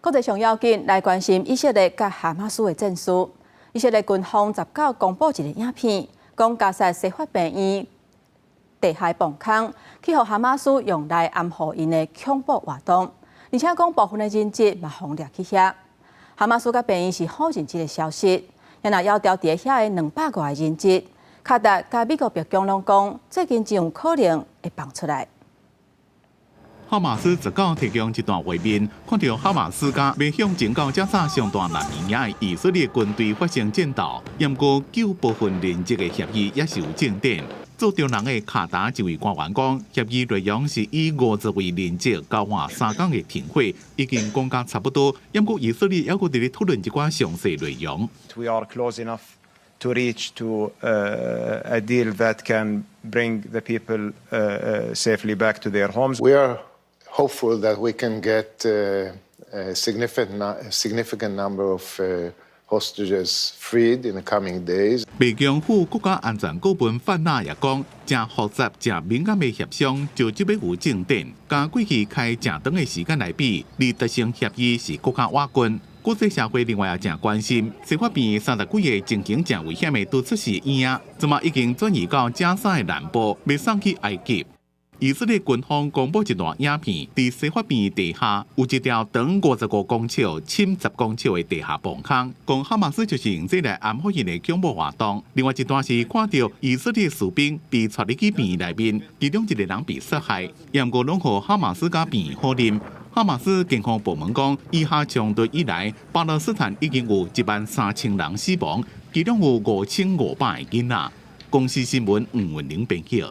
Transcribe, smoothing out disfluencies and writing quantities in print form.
国际上要紧来关心以色列甲哈马斯的战事。以色列军方19公布一个影片，讲加沙西法病院地下磅空，去互哈马斯用来暗号因的恐怖活动，而且讲部分的人质嘛轰掠去遐。哈马斯甲病院是好人质的消息，也若要调伫遐的200多个人质，卡达甲美国白宫拢讲，最近真有可能会放出来。 哈马斯19提供一段画面，看到哈马斯甲要向前到加沙上大难民的以色列军队发生战斗，不过救部分人质的协议也是有进展。做中人的卡达一位官员讲，协议内容是以50位人质交换3天的停火，已经讲甲差不多，不过以色列还阁伫咧讨论一寡详细内容。We are close enough to reach to a deal that can bring the people safely back to their homes. We are hopeful that we can get a significant number of hostages freed in the coming days. 白宫副国家安全顾问范纳也讲，正复杂、正敏感的协商就即要有进展。甲过去开正长的时间来比，离达成协议是更加瓦根。国际社会另外也正关心，西法边30几个情形正危险的都出事院，怎么已经转移到加沙的南部，被送去埃及。 以色列军方公布一段影片，在西法边地下有一条长55公尺、深10公尺的地下磅空，讲哈马斯就是用这来暗号因的恐怖活动。另外一段是看到以色列士兵被带入去边内面，其中一个人被杀害，不过拢互哈马斯甲边好啉。哈马斯健康部门讲，以哈冲突以来，巴勒斯坦已经有13000人死亡，其中有5500个囡仔。公司新闻吴文玲编辑。